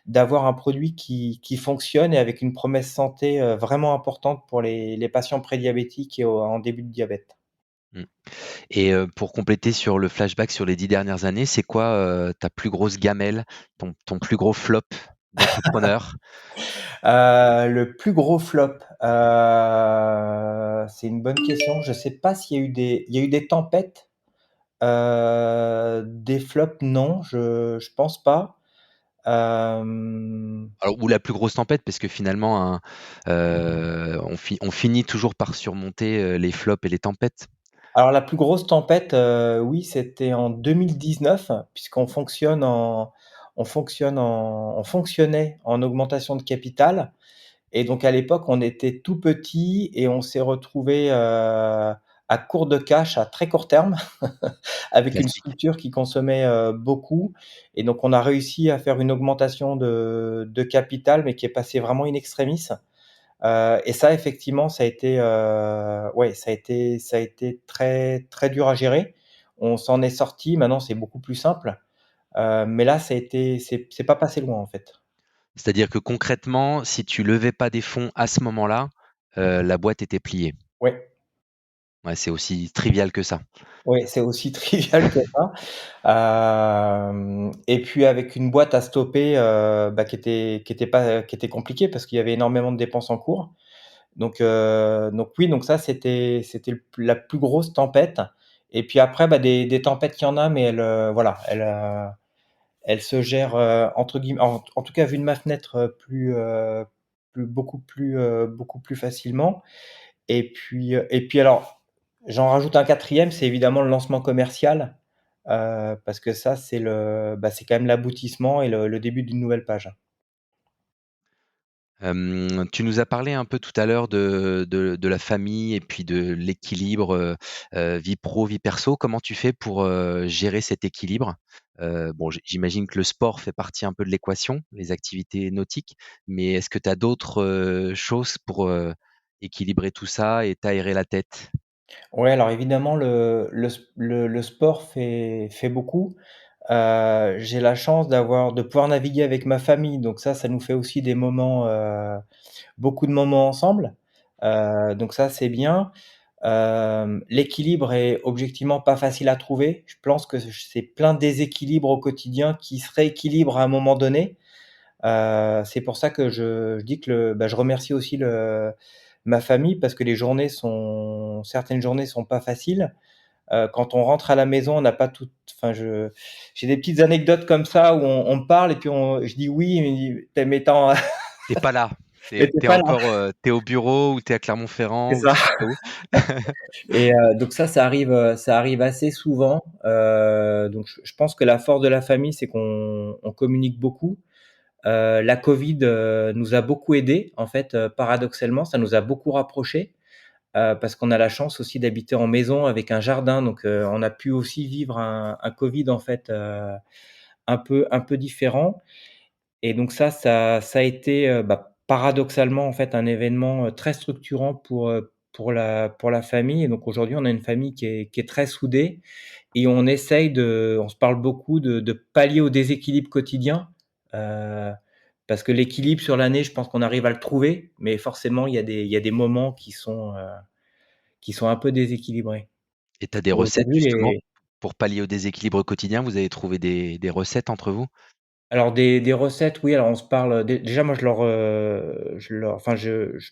d'avoir un produit qui fonctionne et avec une promesse santé, vraiment importante pour les patients prédiabétiques et en début de diabète. Mmh. Et pour compléter sur le flashback sur les 10 dernières années, c'est quoi, ta plus grosse gamelle, ton plus gros flop d'entrepreneur? Le plus gros flop, c'est une bonne question. Je sais pas s'il y a eu des tempêtes, des flops, non, je pense pas. Hem Alors ou la plus grosse tempête parce que finalement on finit toujours par surmonter, les flops et les tempêtes. Alors la plus grosse tempête, oui, c'était en 2019 puisqu'on on fonctionnait en augmentation de capital et donc à l'époque, on était tout petit et on s'est retrouvé à court de cash, à très court terme, avec une Classique. structure qui consommait, beaucoup et donc on a réussi à faire une augmentation de capital, mais qui est passée vraiment in extremis. Et ça effectivement, ça a été, ouais, ça a été très, très dur à gérer. On s'en est sorti, maintenant c'est beaucoup plus simple, mais là ça a été c'est pas passé loin, en fait. C'est-à-dire que concrètement, si tu levais pas des fonds à ce moment-là, la boîte était pliée. Ouais, Ouais, c'est aussi trivial que ça. ouais, c'est aussi trivial que ça. Et puis avec une boîte à stopper, bah, qui était compliquée parce qu'il y avait énormément de dépenses en cours. Donc oui, donc ça c'était la plus grosse tempête et puis après, bah, des tempêtes, il y en a, mais voilà, elles se gèrent, entre guillemets en tout cas vu de ma fenêtre, beaucoup plus facilement et puis alors, j'en rajoute un quatrième, c'est évidemment le lancement commercial, parce que ça c'est quand même l'aboutissement et le début d'une nouvelle page. Tu nous as parlé un peu tout à l'heure de la famille et puis de l'équilibre, vie pro, vie perso. Comment tu fais pour, gérer cet équilibre? Bon, j'imagine que le sport fait partie un peu de l'équation, les activités nautiques, mais est-ce que tu as d'autres, choses pour, équilibrer tout ça et t'aérer la tête? Ouais, alors évidemment le sport fait beaucoup. J'ai la chance de pouvoir naviguer avec ma famille, donc ça nous fait aussi des moments, beaucoup de moments ensemble. Donc ça, c'est bien. L'équilibre est objectivement pas facile à trouver. Je pense que c'est plein de déséquilibres au quotidien qui se rééquilibrent à un moment donné. C'est pour ça que je dis que je remercie aussi ma famille parce que certaines journées sont pas faciles. Quand on rentre à la maison, on n'a pas tout enfin j'ai des petites anecdotes comme ça où on parle et puis je dis: «Oui», il me dit: «Tu mais Tu pas là, mais tu pas là». encore, tu au bureau ou tu es à C'est Clermont-Ferrand ou ça. je sais pas où. Et donc ça arrive assez souvent. Donc je pense que la force de la famille, c'est qu'on communique beaucoup. La Covid, nous a beaucoup aidés en fait, paradoxalement, ça nous a beaucoup rapprochés, parce qu'on a la chance aussi d'habiter en maison avec un jardin, donc on a pu aussi vivre un Covid en fait, un peu différent et donc ça a été, paradoxalement en fait un événement, très structurant pour la famille et donc aujourd'hui on a une famille qui est très soudée et on se parle beaucoup de pallier au déséquilibre quotidien, heu, parce que l'équilibre sur l'année, je pense qu'on arrive à le trouver, mais forcément il y a des moments qui sont un peu déséquilibrés. Et tu as des Et recettes aujourd'hui justement les pour pallier au déséquilibre quotidien? Vous avez trouvé des recettes entre vous? Alors des recettes, oui, alors on se parle, déjà moi je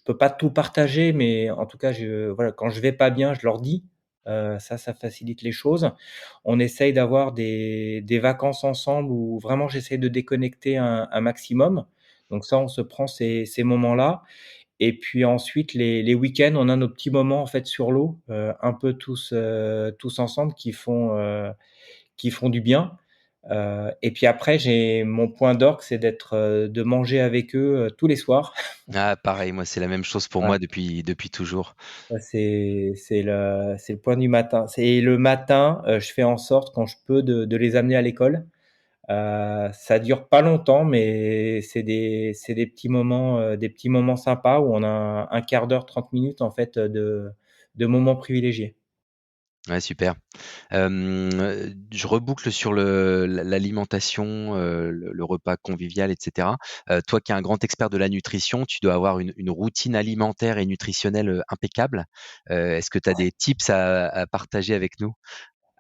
peux pas tout partager, mais en tout cas voilà, quand je vais pas bien, je leur dis, ça facilite les choses. On essaye d'avoir des vacances ensemble où vraiment j'essaie de déconnecter un maximum. Donc ça, on se prend ces moments-là et puis ensuite les week-ends, on a nos petits moments en fait sur l'eau, un peu tous ensemble qui font du bien. Et puis après, j'ai mon point d'orgue, c'est de manger avec eux, tous les soirs. Ah pareil, moi c'est la même chose pour Ouais, moi depuis toujours. ça c'est le point du matin. C'est le matin, je fais en sorte quand je peux de les amener à l'école. Ça dure pas longtemps, mais c'est des petits moments sympas où on a un 1/4 d'heure, 30 minutes en fait, de moments privilégiés. Ouais, super. Je reboucle sur l'alimentation, le repas convivial et cetera. Toi qui es un grand expert de la nutrition, tu dois avoir une routine alimentaire et nutritionnelle, impeccable. Est-ce que tu as des tips à partager avec nous?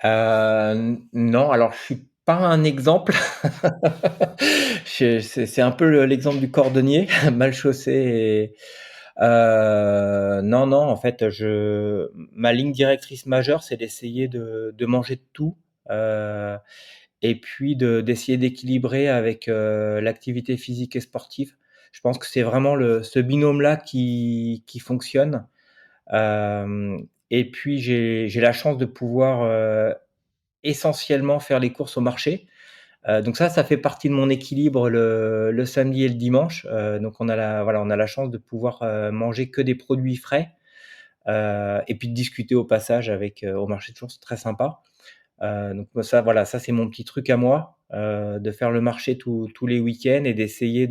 Non, alors je suis pas un exemple. C'est un peu l'exemple du cordonnier, mal chaussé et non, non, en fait, ma ligne directrice majeure, c'est d'essayer de manger de tout, heu et puis d'essayer d'équilibrer avec, l'activité physique et sportive. Je pense que c'est vraiment ce binôme-là qui fonctionne. Hem Et puis j'ai la chance de pouvoir, essentiellement faire les courses au marché. Donc ça fait partie de mon équilibre le samedi et le dimanche. Donc on a la chance de pouvoir, manger que des produits frais. et puis de discuter au passage avec, au marché de Tours, c'est très sympa. Donc moi ça voilà, ça c'est mon petit truc à moi, de faire le marché tous les week-ends et d'essayer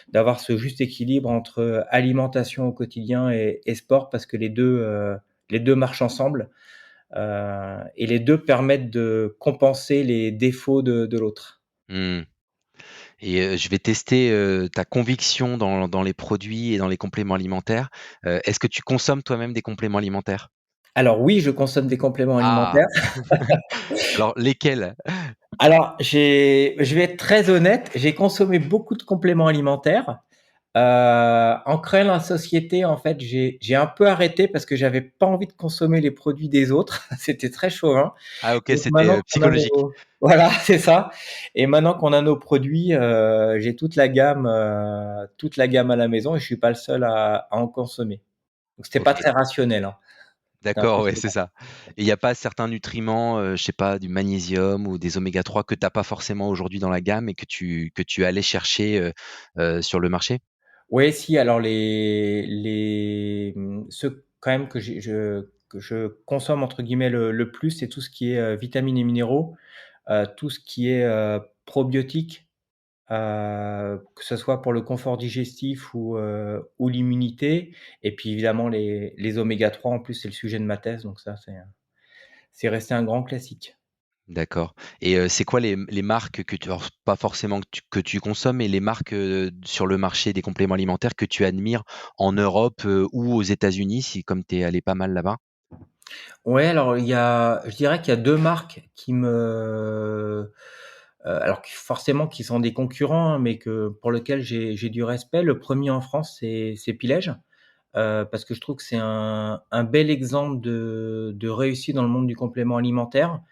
d'avoir ce juste équilibre entre alimentation au quotidien et sport parce que les 2 marchent ensemble, et les 2 permettent de compenser les défauts de l'autre. Mmh. Et je vais tester, ta conviction dans les produits et dans les compléments alimentaires. Est-ce que tu consommes toi-même des compléments alimentaires? Alors oui, je consomme des compléments Ah! alimentaires. Alors lesquels? Alors je vais être très honnête, j'ai consommé beaucoup de compléments alimentaires. En créant la société, en fait, j'ai un peu arrêté parce que j'avais pas envie de consommer les produits des autres. C'était très chauvin. Ah OK, Donc c'était, maintenant qu'on a psychologique. nos voilà, c'est ça. Et maintenant qu'on a nos produits, j'ai toute la gamme à la maison et je suis pas le seul à en consommer. Donc c'était pas OK. très rationnel, hein. C'était un peu D'accord, ouais, c'est chauvin. ça. Et il y a pas certains nutriments, je sais pas, du magnésium ou des oméga 3 que tu as pas forcément aujourd'hui dans la gamme et que tu allais chercher, sur le marché? Ouais, si, alors ceux quand même que je «consomme» entre guillemets le plus, c'est tout ce qui est, vitamines et minéraux, tout ce qui est, probiotiques, que ce soit pour le confort digestif ou l'immunité et puis évidemment les oméga 3 en plus c'est le sujet de ma thèse donc ça c'est resté un grand classique. D'accord. Et c'est quoi les marques que tu alors pas forcément que tu consommes, mais les marques, sur le marché des compléments alimentaires que tu admires en Europe, ou aux États-Unis, si comme tu es allé pas mal là-bas? Ouais, alors je dirais qu'il y a 2 marques alors qui forcément qui sont des concurrents, hein, mais pour lequel j'ai du respect. Le premier en France, c'est Pilège, parce que je trouve que c'est un bel exemple de réussite dans le monde du complément alimentaire.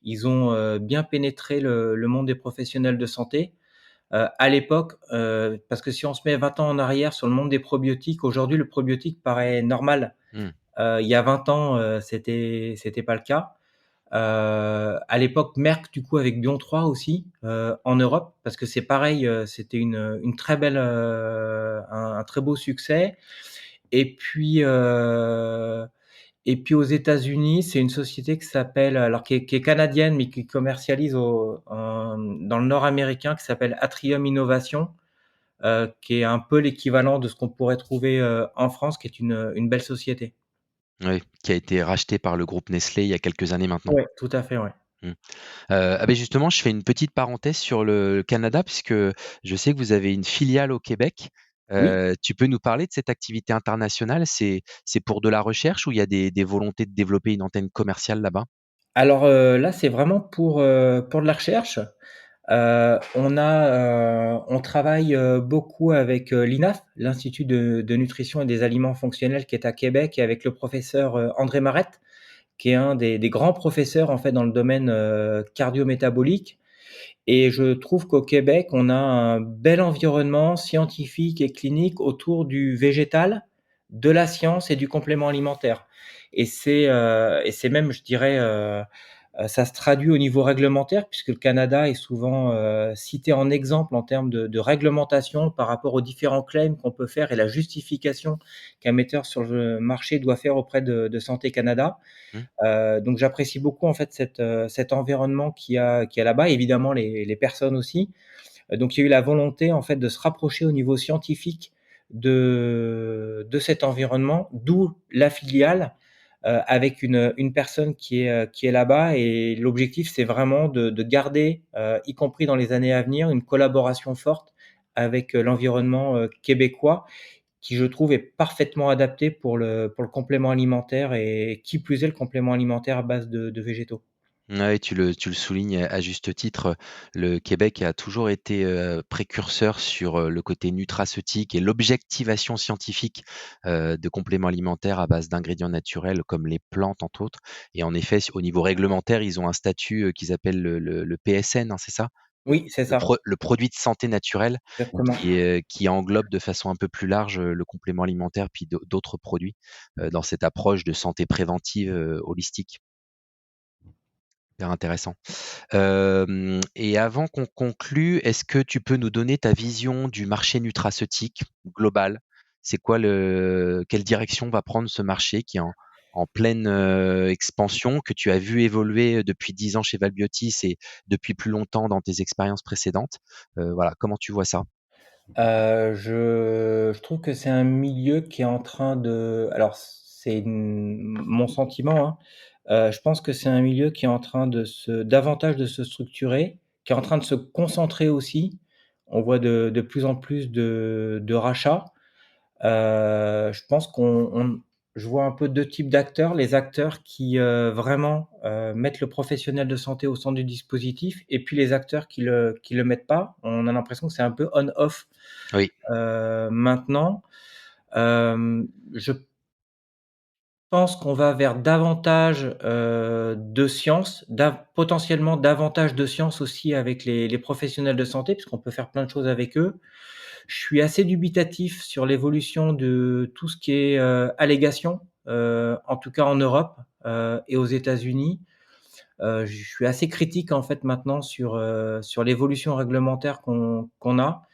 Ils ont, bien pénétré le monde des professionnels de santé. À l'époque, parce que si on se met 20 ans en arrière sur le monde des probiotiques, aujourd'hui le probiotique paraît normal. Mmh. Il y a 20 ans, c'était pas le cas. À l'époque, Merck, du coup, avec Bion 3 aussi, en Europe, parce que c'est pareil, c'était une très belle, un très beau succès. Et puis, heu et puis aux États-Unis, c'est une société qui s'appelle alors qui est canadienne, mais qui commercialise dans le nord américain, qui s'appelle Atrium Innovation, qui est un peu l'équivalent de ce qu'on pourrait trouver, en France, qui est une belle société. Oui, qui a été racheté par le groupe Nestlé il y a quelques années maintenant. Ouais, tout à fait, ouais. Mmh. Ah beh, justement, je fais une petite parenthèse sur le Canada puisque je sais que vous avez une filiale au Québec. Oui. Tu peux nous parler de cette activité internationale? C'est pour de la recherche ou il y a des volontés de développer une antenne commerciale là-bas? Alors, là, c'est vraiment pour de la recherche. On travaille, beaucoup avec, l'INAF, l'Institut de nutrition et des aliments fonctionnels qui est à Québec et avec le professeur, André Marette, qui est un des grands professeurs, en fait, dans le domaine, cardio-métabolique et je trouve qu'au Québec, on a un bel environnement scientifique et clinique autour du végétal, de la science et du complément alimentaire et c'est même, je dirais, ça se traduit au niveau réglementaire puisque le Canada est souvent, cité en exemple en termes de réglementation par rapport aux différents claims qu'on peut faire et la justification qu'un metteur sur le marché doit faire auprès de Santé Canada. Mmh. Donc j'apprécie beaucoup en fait cet environnement qu'il y a là-bas, évidemment les personnes aussi. Donc il y a eu la volonté en fait de se rapprocher au niveau scientifique de cet environnement, d'où la filiale, avec une personne qui est là-bas et l'objectif c'est vraiment de garder, y compris dans les années à venir, une collaboration forte avec, l'environnement, québécois qui je trouve est parfaitement adapté pour le complément alimentaire et qui plus est le complément alimentaire à base de végétaux. Ouais, tu le soulignes à juste titre, le Québec a toujours été, précurseur sur, le côté nutraceutique et l'objectivation scientifique, de compléments alimentaires à base d'ingrédients naturels comme les plantes entre autres et en effet, au niveau réglementaire, ils ont un statut, qu'ils appellent le PSN, hein, c'est ça? Oui, c'est ça, Le produit de santé naturel exactement. qui englobe de façon un peu plus large, le complément alimentaire puis d'autres produits, dans cette approche de santé préventive, holistique. Hyper intéressant. Et avant qu'on conclue, est-ce que tu peux nous donner ta vision du marché nutraceutique global? C'est quoi quelle direction va prendre ce marché qui est en pleine expansion, que tu as vu évoluer depuis 10 ans chez Valbiotis et depuis plus longtemps dans tes expériences précédentes. Voilà, comment tu vois ça? Je trouve que c'est un milieu qui est en train de alors mon sentiment, hein. Je pense que c'est un milieu qui est en train davantage de se structurer, qui est en train de se concentrer aussi. On voit de plus en plus de rachats. Je pense je vois un peu 2 types d'acteurs. Les acteurs qui, vraiment, mettent le professionnel de santé au centre du dispositif et puis les acteurs qui le mettent pas. On a l'impression que c'est un peu on-off, Oui, maintenant. Je pense qu'on va vers davantage, de science, potentiellement davantage de science aussi avec les professionnels de santé, puisqu'on peut faire plein de choses avec eux. Je suis assez dubitatif sur l'évolution de tout ce qui est, allégations, en tout cas en Europe, et aux États-Unis. Je suis assez critique en fait maintenant sur l'évolution réglementaire qu'on a.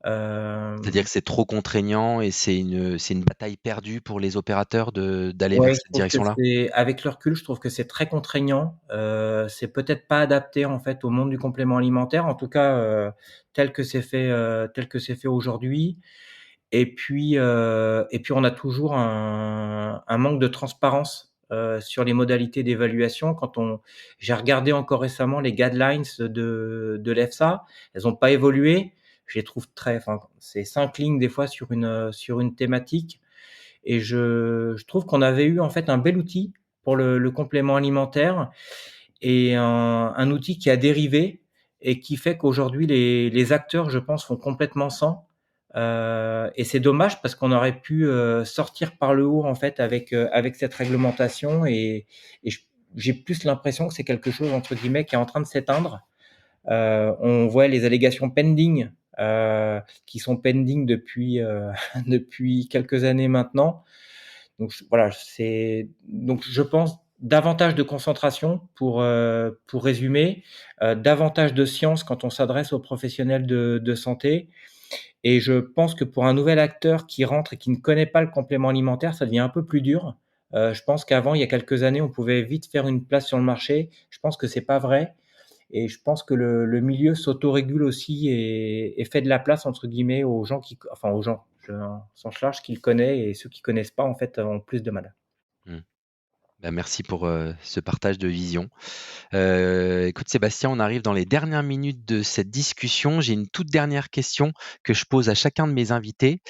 c'est-à-dire Hem que c'est trop contraignant et c'est une bataille perdue pour les opérateurs d'aller vers Ouais, je cette trouve que direction-là? c'est avec le recul, je trouve que c'est très contraignant. C'est peut-être pas adapté, en fait, au monde du complément alimentaire, en tout cas, tel que c'est fait aujourd'hui. Et puis on a toujours un manque de transparence, sur les modalités d'évaluation. J'ai regardé encore récemment les guidelines de l'EFSA. Elles ont pas évolué. Je les trouve c'est 5 lignes des fois sur une thématique. Et je trouve qu'on avait eu en fait un bel outil pour le complément alimentaire et un outil qui a dérivé et qui fait qu'aujourd'hui les acteurs, je pense, font complètement sans. Et c'est dommage parce qu'on aurait pu, sortir par le haut en fait avec cette réglementation et j'ai plus l'impression que c'est quelque chose entre guillemets qui est en train de s'éteindre. On voit les allégations pending, qui sont pending depuis, depuis quelques années maintenant. Voilà, donc je pense davantage de concentration pour résumer, davantage de science quand on s'adresse aux professionnels de santé et je pense que pour un nouvel acteur qui rentre et qui ne connaît pas le complément alimentaire, ça devient un peu plus dur. Je pense qu'avant, il y a quelques années, on pouvait vite faire une place sur le marché. Je pense que c'est pas vrai et je pense que le milieu s'autorégule aussi et fait de la place entre guillemets aux gens aux gens, sens large, qui le connaissent et ceux qui connaissent pas en fait ont plus de mal. Mmh. Bah, merci pour, ce partage de vision. Écoute Sébastien, on arrive dans les dernières minutes de cette discussion. J'ai une toute dernière question que je pose à chacun de mes invités.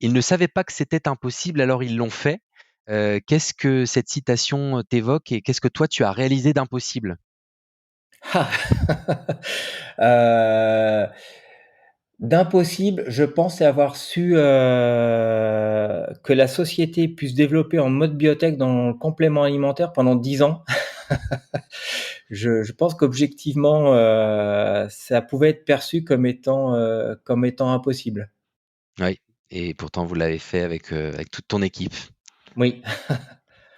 Ils ne savaient pas que c'était impossible, alors ils l'ont fait. Qu'est-ce que cette citation t'évoque et qu'est-ce que toi tu as réalisé d'impossible? Ah! Heu, D'impossible, je pense avoir su, que la société puisse se développer en mode biotech dans le complément alimentaire pendant 10 ans. Je pense qu'objectivement, ça pouvait être perçu comme étant impossible. Oui, et pourtant vous l'avez fait avec toute ton équipe. Oui.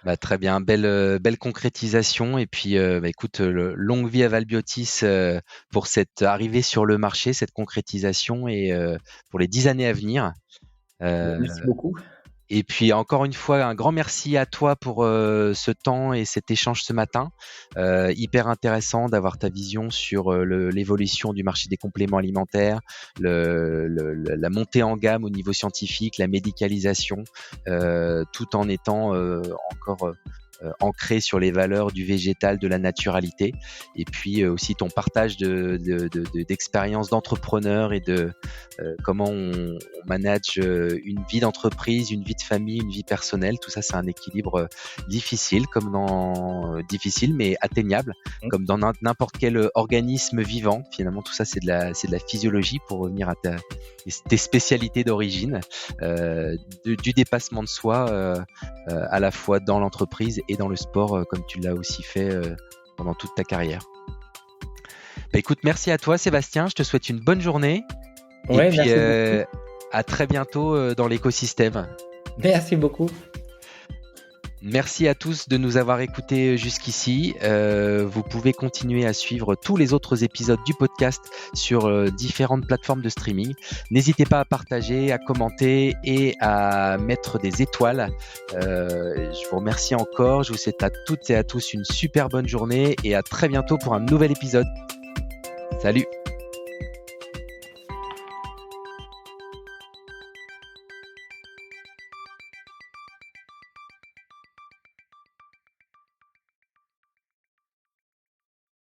Bah, très bien, belle concrétisation et puis, bah, écoute, longue vie à Valbiotis, pour cette arrivée sur le marché, cette concrétisation et pour les 10 années à venir. Heu Merci beaucoup. et puis encore une fois, un grand merci à toi pour, ce temps et cet échange ce matin. Hyper intéressant d'avoir ta vision sur, l'évolution du marché des compléments alimentaires, la montée en gamme au niveau scientifique, la médicalisation, tout en étant, encore, ancré sur les valeurs du végétal, de la naturalité et puis, aussi ton partage d'expériences d'entrepreneur et de, comment on manage, une vie d'entreprise, une vie de famille, une vie personnelle. Tout ça, c'est un équilibre, difficile mais atteignable, Mmh. comme dans n'importe quel, organisme vivant. Finalement, tout ça, c'est de la physiologie pour revenir à tes spécialités d'origine, du dépassement de soi, à la fois dans l'entreprise et dans le sport, comme tu l'as aussi fait, pendant toute ta carrière. Bah, écoute, merci à toi Sébastien, je te souhaite une bonne journée et Ouais, puis, merci beaucoup. à très bientôt, dans l'écosystème. Merci beaucoup. Merci à tous de nous avoir écoutés jusqu'ici. Vous pouvez continuer à suivre tous les autres épisodes du podcast sur différentes plateformes de streaming. N'hésitez pas à partager, à commenter et à mettre des étoiles. Je vous remercie encore. Je vous souhaite à toutes et à tous une super bonne journée et à très bientôt pour un nouvel épisode. Salut!